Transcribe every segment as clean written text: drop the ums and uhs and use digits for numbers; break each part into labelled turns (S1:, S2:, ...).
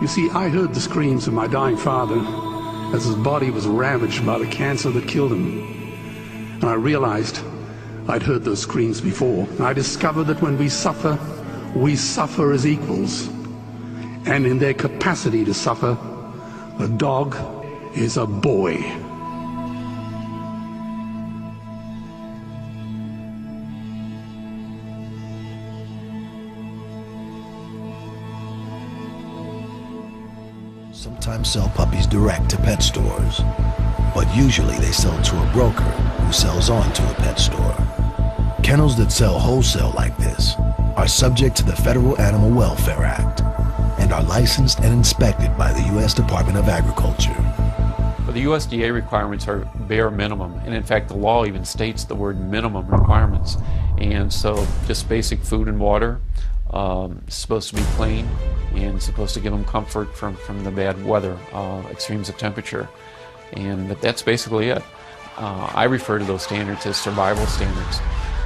S1: You see, I heard the screams of my dying father as his body was ravaged by the cancer that killed him. And I realized I'd heard those screams before. I discovered that when we suffer as equals. And in their capacity to suffer, a dog is a boy.
S2: Sometimes sell puppies direct to pet stores, but usually they sell to a broker who sells on to a pet store. Kennels that sell wholesale like this are subject to the Federal Animal Welfare Act and are licensed and inspected by the U.S. Department of Agriculture.
S3: But the USDA requirements are bare minimum, and in fact the law even states the word minimum requirements. And so just basic food and water is supposed to be clean and supposed to give them comfort from the bad weather, extremes of temperature. But that's basically it. I refer to those standards as survival standards.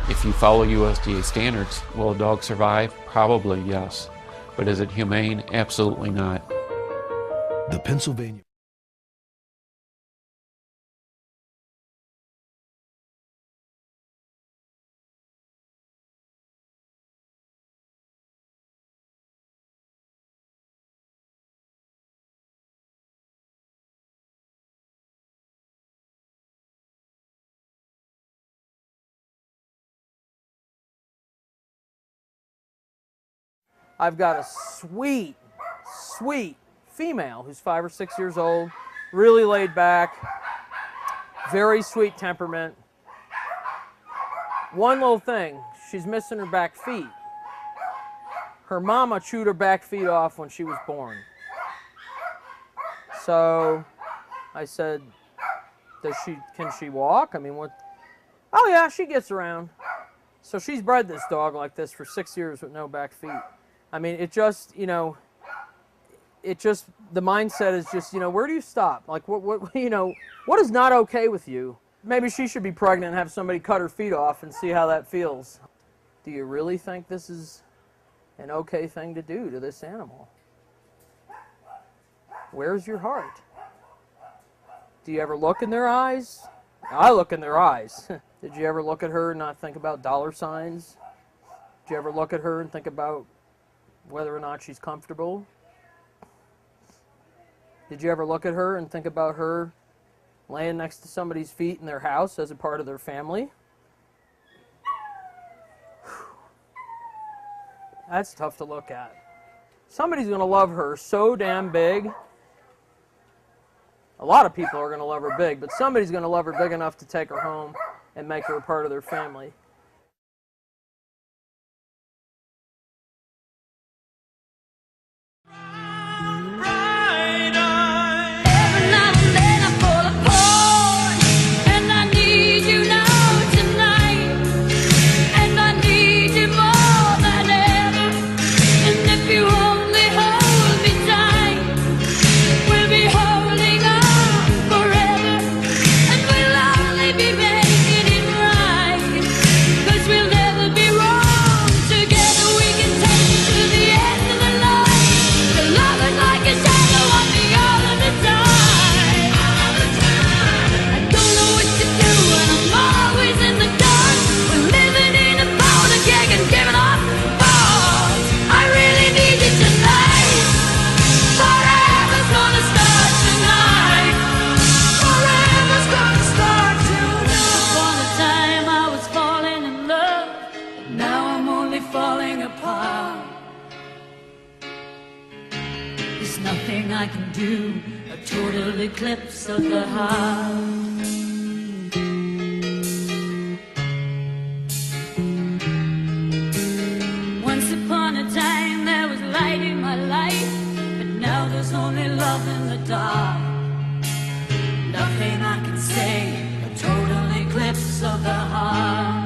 S3: If you follow USDA standards, will a dog survive? Probably yes. But is it humane? Absolutely not.
S2: The Pennsylvania
S4: I've got a sweet, sweet female who's 5 or 6 years old, really laid back, very sweet temperament. One little thing, she's missing her back feet. Her mama chewed her back feet off when she was born. So I said, can she walk? I mean, what? Oh yeah, she gets around. So she's bred this dog like this for 6 years with no back feet. I mean, it just, you know, the mindset is just, you know, where do you stop? Like, you know, what is not okay with you? Maybe she should be pregnant and have somebody cut her feet off and see how that feels. Do you really think this is an okay thing to do to this animal? Where's your heart? Do you ever look in their eyes? I look in their eyes. Did you ever look at her and not think about dollar signs? Did you ever look at her and think about whether or not she's comfortable? Did you ever look at her and think about her laying next to somebody's feet in their house as a part of their family? That's tough to look at. Somebody's going to love her so damn big. A lot of people are going to love her big, but somebody's going to love her big enough to take her home and make her a part of their family.
S5: I can do a total eclipse of the heart. Once upon a time there was light in my life, but now there's only love in the dark. Nothing I can say, a total eclipse of the heart.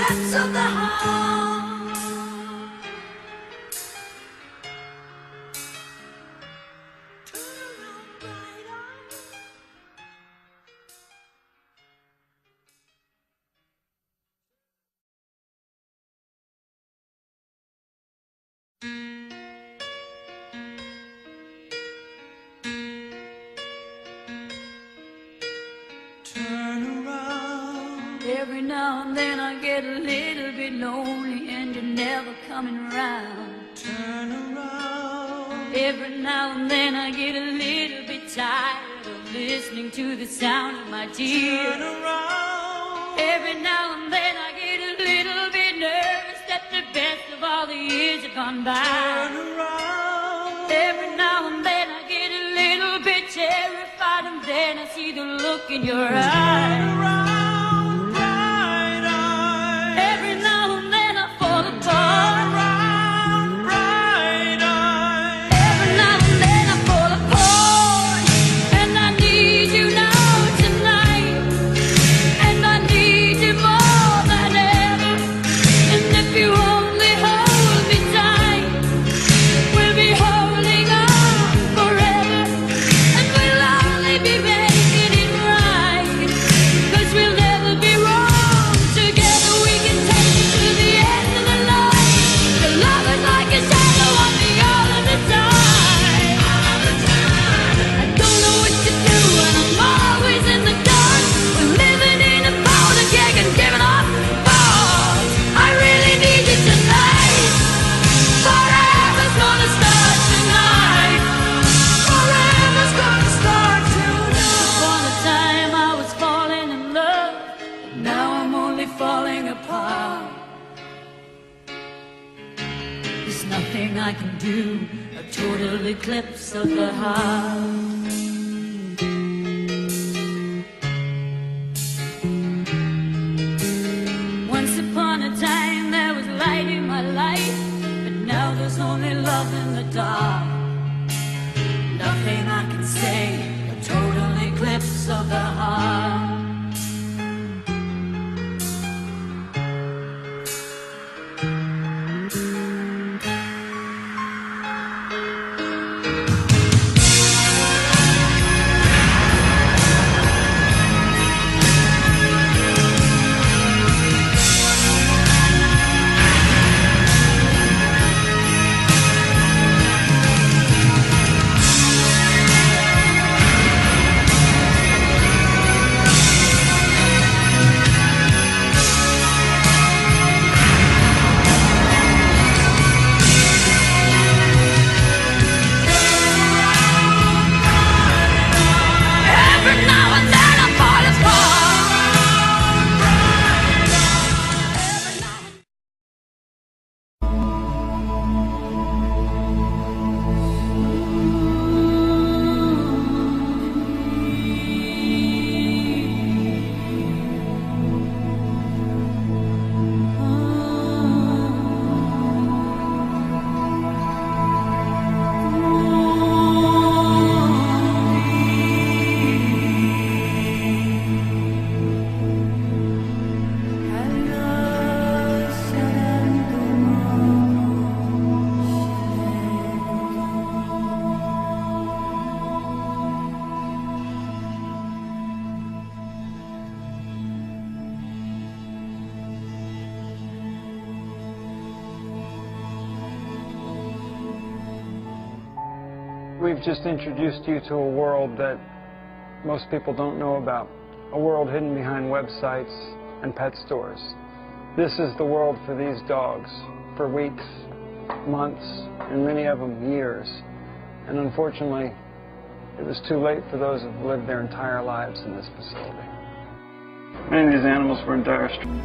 S5: cliffs of the heart. Every now and then I get a little bit lonely and you're never coming around. Turn around. Every now and then I get a little bit tired of listening to the sound of my tears. Turn around. Every now and then I get a little bit nervous that the best of all the years have gone by. Turn around. Every now and then I get a little bit terrified and then I see the look in your eyes. Turn around. I can do a total eclipse of the heart. Once upon a time there was light in my life, but now there's only love in the dark. Nothing I can say, a total eclipse of the heart.
S6: We've just introduced you to a world that most people don't know about, a world hidden behind websites and pet stores. This is the world for these dogs for weeks, months, and many of them years. And unfortunately, it was too late for those who've lived their entire lives in this facility. Many of these animals were in dire straits.